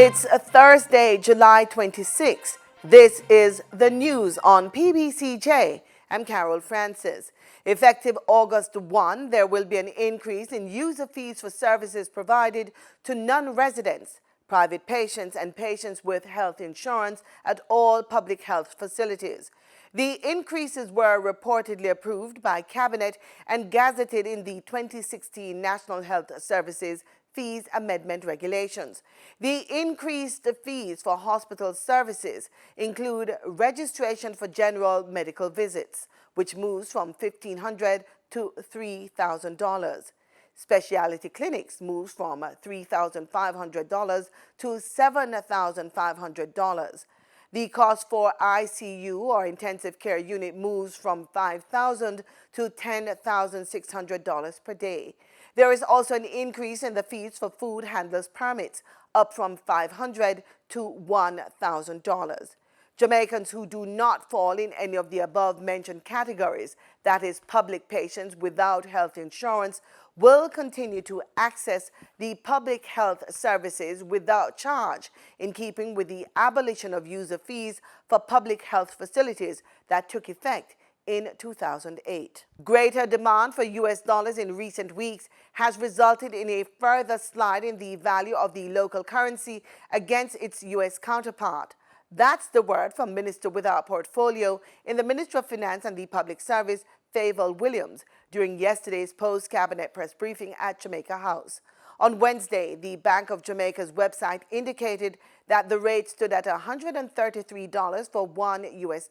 It's a Thursday, July 26. This is the news on PBCJ. I'm Carol Francis. Effective August 1, there will be an increase in user fees for services provided to non-residents, private patients, and patients with health insurance at all public health facilities. The increases were reportedly approved by Cabinet and gazetted in the 2016 National Health Services Fees Amendment Regulations. The increased fees for hospital services include registration for general medical visits, which moves from $1,500 to $3,000. Specialty clinics moves from $3,500 to $7,500. The cost for ICU or intensive care unit moves from $5,000 to $10,600 per day. There is also an increase in the fees for food handlers permits, up from $500 to $1,000. Jamaicans who do not fall in any of the above-mentioned categories, that is, public patients without health insurance, will continue to access the public health services without charge, in keeping with the abolition of user fees for public health facilities that took effect in 2008. Greater demand for U.S. dollars in recent weeks has resulted in a further slide in the value of the local currency against its U.S. counterpart. That's the word from Minister with our portfolio in the Ministry of Finance and the Public Service, Fayval Williams, during yesterday's post-cabinet press briefing at Jamaica House. On Wednesday, the Bank of Jamaica's website indicated that the rate stood at $133 for $1 US.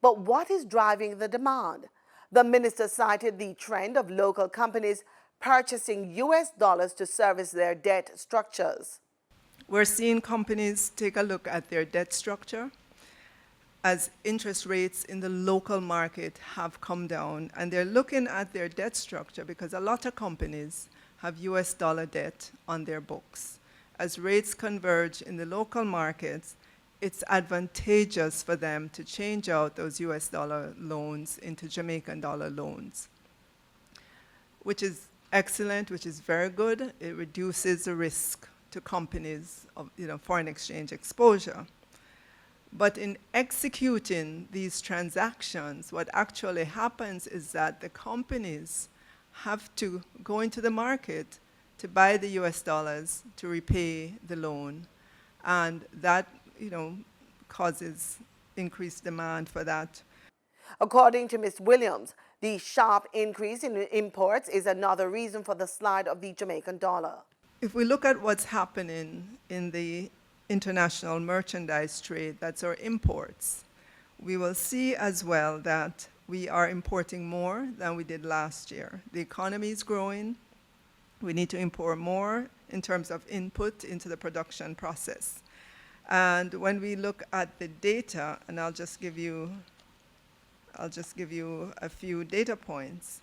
But what is driving the demand? The minister cited the trend of local companies purchasing U.S. dollars to service their debt structures. We're seeing companies take a look at their debt structure as interest rates in the local market have come down, and they're looking at their debt structure because a lot of companies have U.S. dollar debt on their books. As rates converge in the local markets, it's advantageous for them to change out those U.S. dollar loans into Jamaican dollar loans, which is excellent, which is very good. It reduces the risk to companies of foreign exchange exposure. But in executing these transactions, what actually happens is that the companies have to go into the market to buy the U.S. dollars to repay the loan, and that causes increased demand for that. According to Ms. Williams, the sharp increase in imports is another reason for the slide of the Jamaican dollar. If we look at what's happening in the international merchandise trade, that's our imports, we will see as well that we are importing more than we did last year. The economy is growing. We need to import more in terms of input into the production process. And when we look at the data, and I'll just give you a few data points,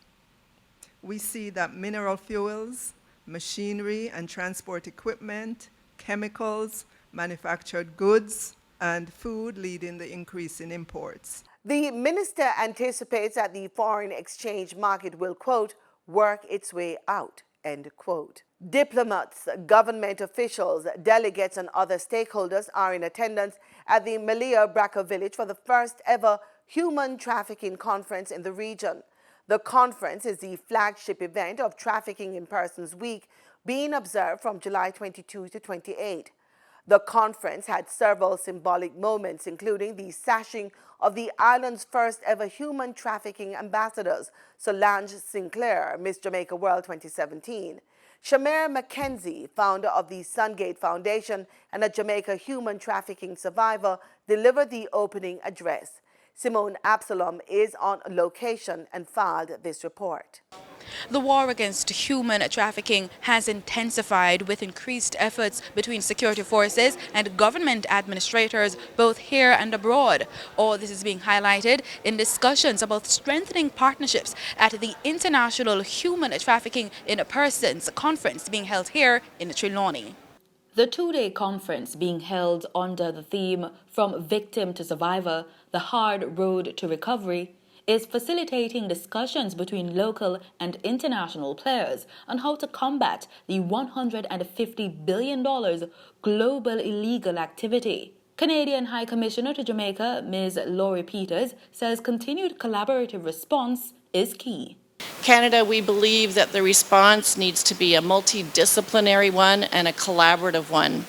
we see that mineral fuels, machinery and transport equipment, chemicals, manufactured goods, and food leading the increase in imports. The minister anticipates that the foreign exchange market will, quote, work its way out, end quote. Diplomats, government officials, delegates, and other stakeholders are in attendance at the Malia Braca village for the first ever Human Trafficking Conference in the region. The conference is the flagship event of Trafficking in Persons Week, being observed from July 22 to 28. The conference had several symbolic moments, including the sashing of the island's first ever human trafficking ambassadors, Solange Sinclair, Miss Jamaica World 2017. Shamir Mackenzie, founder of the Sungate Foundation and a Jamaica human trafficking survivor, delivered the opening address. Simone Absalom is on location and filed this report. The war against human trafficking has intensified with increased efforts between security forces and government administrators both here and abroad. All this is being highlighted in discussions about strengthening partnerships at the International Human Trafficking in Persons conference being held here in Trelawney. The two-day conference being held under the theme From Victim to Survivor, the Hard Road to Recovery is facilitating discussions between local and international players on how to combat the $150 billion global illegal activity. Canadian High Commissioner to Jamaica, Ms. Laurie Peters, says continued collaborative response is key. Canada, we believe that the response needs to be a multidisciplinary one and a collaborative one.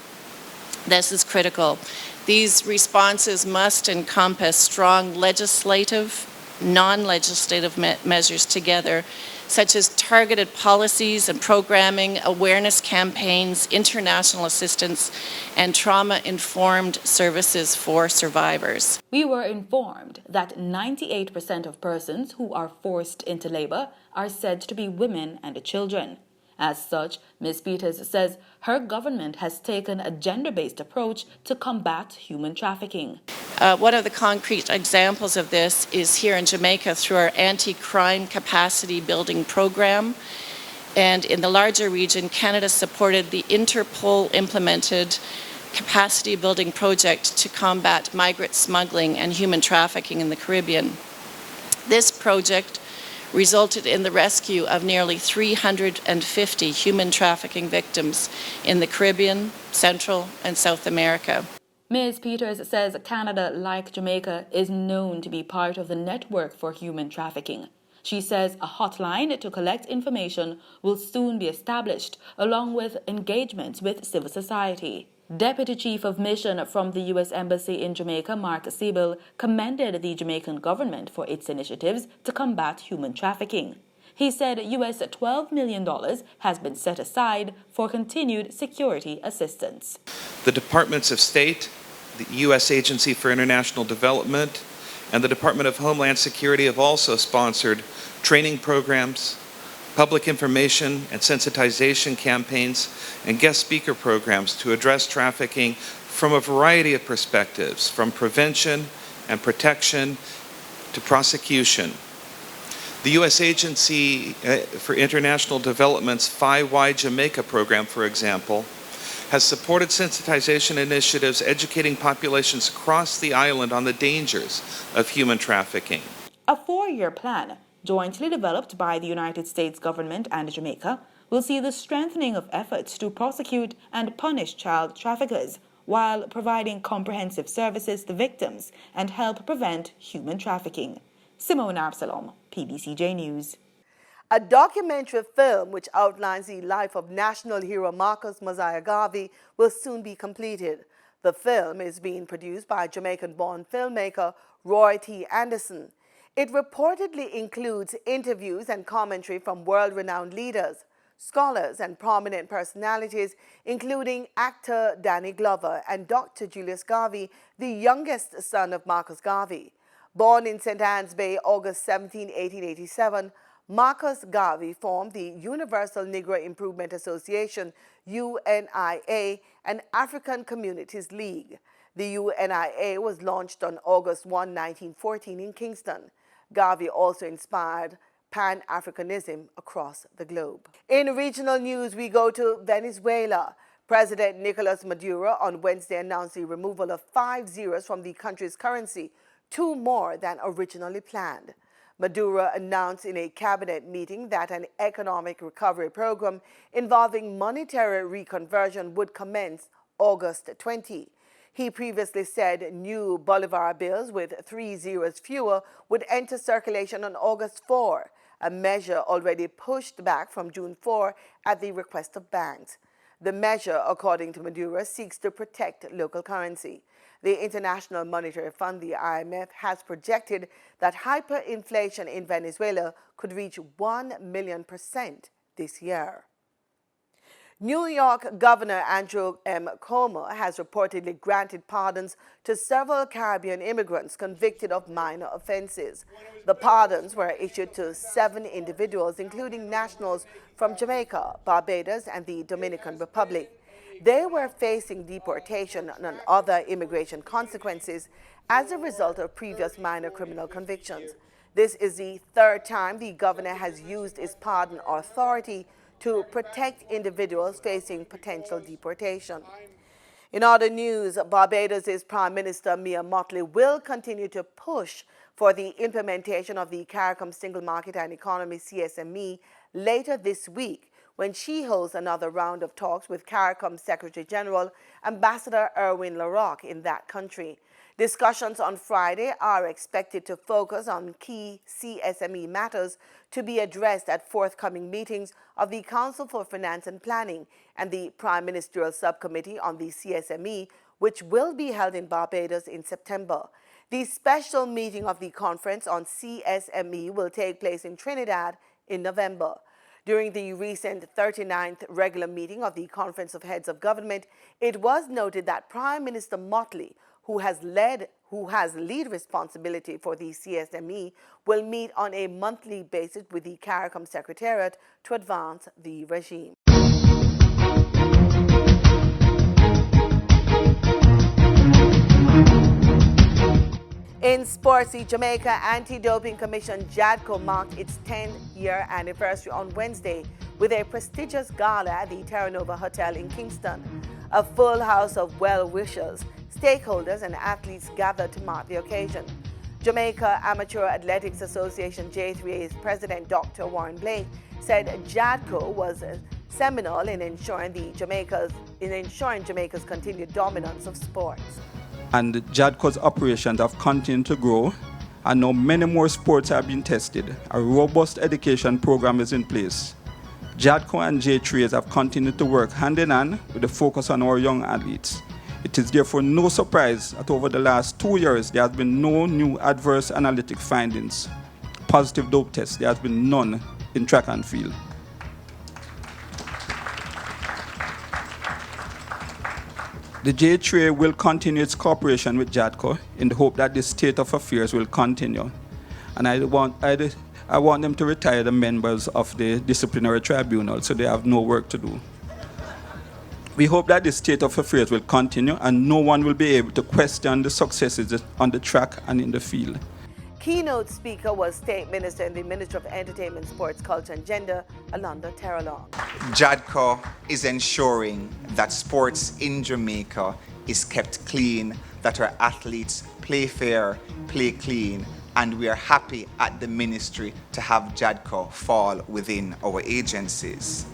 This is critical. These responses must encompass strong legislative, non-legislative measures together, such as targeted policies and programming, awareness campaigns, international assistance, and trauma-informed services for survivors. We were informed that 98% of persons who are forced into labor are said to be women and children. As such, Ms. Peters says her government has taken a gender-based approach to combat human trafficking. One of the concrete examples of this is here in Jamaica through our anti-crime capacity building program. And in the larger region, Canada supported the Interpol-implemented capacity building project to combat migrant smuggling and human trafficking in the Caribbean. This project resulted in the rescue of nearly 350 human trafficking victims in the Caribbean, Central, and South America. Ms. Peters says Canada, like Jamaica, is known to be part of the network for human trafficking. She says a hotline to collect information will soon be established, along with engagements with civil society. Deputy Chief of Mission from the U.S. Embassy in Jamaica, Mark Siebel, commended the Jamaican government for its initiatives to combat human trafficking. He said US $12 million has been set aside for continued security assistance. The Departments of State, the U.S. Agency for International Development, and the Department of Homeland Security have also sponsored training programs, public information and sensitization campaigns, and guest speaker programs to address trafficking from a variety of perspectives, from prevention and protection to prosecution. The U.S. Agency for International Development's pbcjamaica Jamaica program, for example, has supported sensitization initiatives educating populations across the island on the dangers of human trafficking. A 4-year plan, jointly developed by the United States government and Jamaica, will see the strengthening of efforts to prosecute and punish child traffickers while providing comprehensive services to victims and help prevent human trafficking. Simone Absalom, PBCJ News. A documentary film which outlines the life of national hero Marcus Mosiah Garvey will soon be completed. The film is being produced by Jamaican-born filmmaker Roy T. Anderson. It reportedly includes interviews and commentary from world-renowned leaders, scholars, and prominent personalities, including actor Danny Glover and Dr. Julius Garvey, the youngest son of Marcus Garvey. Born in St. Anne's Bay, August 17, 1887, Marcus Garvey formed the Universal Negro Improvement Association, UNIA, and African Communities League. The UNIA was launched on August 1, 1914 in Kingston. Garvey also inspired Pan-Africanism across the globe. In regional news, we go to Venezuela. President Nicolas Maduro on Wednesday announced the removal of 5 zeros from the country's currency, 2 more than originally planned. Maduro announced in a cabinet meeting that an economic recovery program involving monetary reconversion would commence August 20. He previously said new Bolivar bills with 3 zeros fewer would enter circulation on August 4, a measure already pushed back from June 4 at the request of banks. The measure, according to Maduro, seeks to protect local currency. The International Monetary Fund, the IMF, has projected that hyperinflation in Venezuela could reach 1,000,000% this year. New York Governor Andrew M. Cuomo has reportedly granted pardons to several Caribbean immigrants convicted of minor offenses. The pardons were issued to 7 individuals, including nationals from Jamaica, Barbados, and the Dominican Republic. They were facing deportation and other immigration consequences as a result of previous minor criminal convictions. This is the 3rd time the governor has used his pardon authority to protect individuals facing potential deportation. In other news, Barbados' Prime Minister Mia Mottley will continue to push for the implementation of the CARICOM Single Market and Economy CSME later this week when she holds another round of talks with CARICOM Secretary General Ambassador Erwin LaRocque in that country. Discussions on Friday are expected to focus on key CSME matters to be addressed at forthcoming meetings of the Council for Finance and Planning and the Prime Ministerial Subcommittee on the CSME, which will be held in Barbados in September. The special meeting of the Conference on CSME will take place in Trinidad in November. During the recent 39th regular meeting of the Conference of Heads of Government, it was noted that Prime Minister Motley, who has lead responsibility for the CSME, will meet on a monthly basis with the CARICOM Secretariat to advance the regime. In sports, the Jamaica Anti-Doping Commission JADCO marked its 10th-year anniversary on Wednesday with a prestigious gala at the Terra Nova Hotel in Kingston. A full house of well-wishers, stakeholders and athletes gathered to mark the occasion. Jamaica Amateur Athletics Association J3A's president Dr. Warren Blake said JADCO was seminal in ensuring Jamaica's continued dominance of sports. And JADCO's operations have continued to grow, and now many more sports are being tested. A robust education program is in place. JADCO and J3As have continued to work hand in hand with the focus on our young athletes. It is therefore no surprise that over the last 2 years there has been no new adverse analytic findings. Positive dope tests, there has been none in track and field. The J3A will continue its cooperation with JADCO in the hope that this state of affairs will continue. And I want them to retire the members of the disciplinary tribunal so they have no work to do. We hope that this state of affairs will continue and no one will be able to question the successes on the track and in the field. Keynote speaker was State Minister in the Ministry of Entertainment, Sports, Culture and Gender, Alonda Terralong. JADCO is ensuring that sports in Jamaica is kept clean, that our athletes play fair, play clean, and we are happy at the ministry to have JADCO fall within our agencies.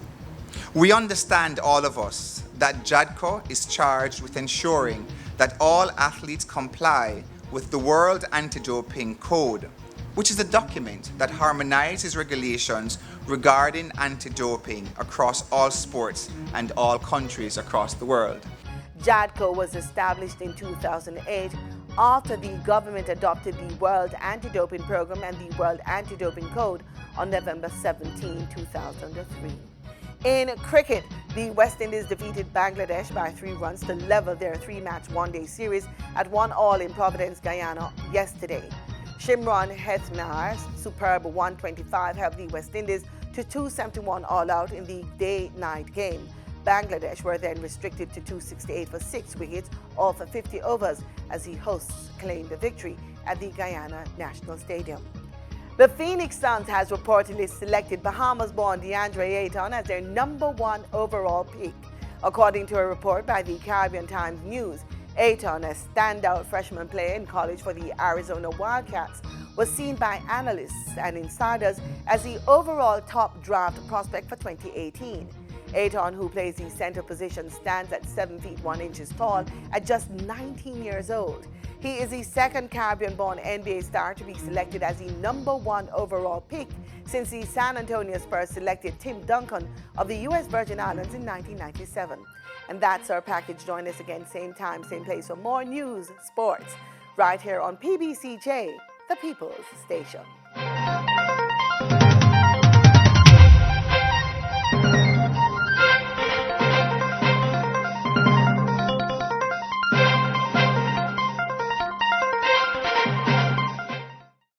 We understand, all of us, that JADCO is charged with ensuring that all athletes comply with the World Anti-Doping Code, which is a document that harmonizes regulations regarding anti-doping across all sports and all countries across the world. JADCO was established in 2008 after the government adopted the World Anti-Doping Program and the World Anti-Doping Code on November 17, 2003. In cricket, the West Indies defeated Bangladesh by 3 runs to level their 3-match one-day series at 1-1 in Providence, Guyana yesterday. Shimron Hetmeyer's superb 125 helped the West Indies to 271 all-out in the day-night game. Bangladesh were then restricted to 268 for 6 wickets, all for 50 overs, as the hosts claimed the victory at the Guyana National Stadium. The Phoenix Suns has reportedly selected Bahamas-born DeAndre Ayton as their #1 overall pick. According to a report by the Caribbean Times News, Ayton, a standout freshman player in college for the Arizona Wildcats, was seen by analysts and insiders as the overall top draft prospect for 2018. Ayton, who plays the center position, stands at 7 feet 1 inches tall at just 19 years old. He is the second Caribbean-born NBA star to be selected as the #1 overall pick since the San Antonio Spurs selected Tim Duncan of the U.S. Virgin Islands in 1997. And that's our package. Join us again, same time, same place for more news, sports, right here on PBCJ, the People's Station.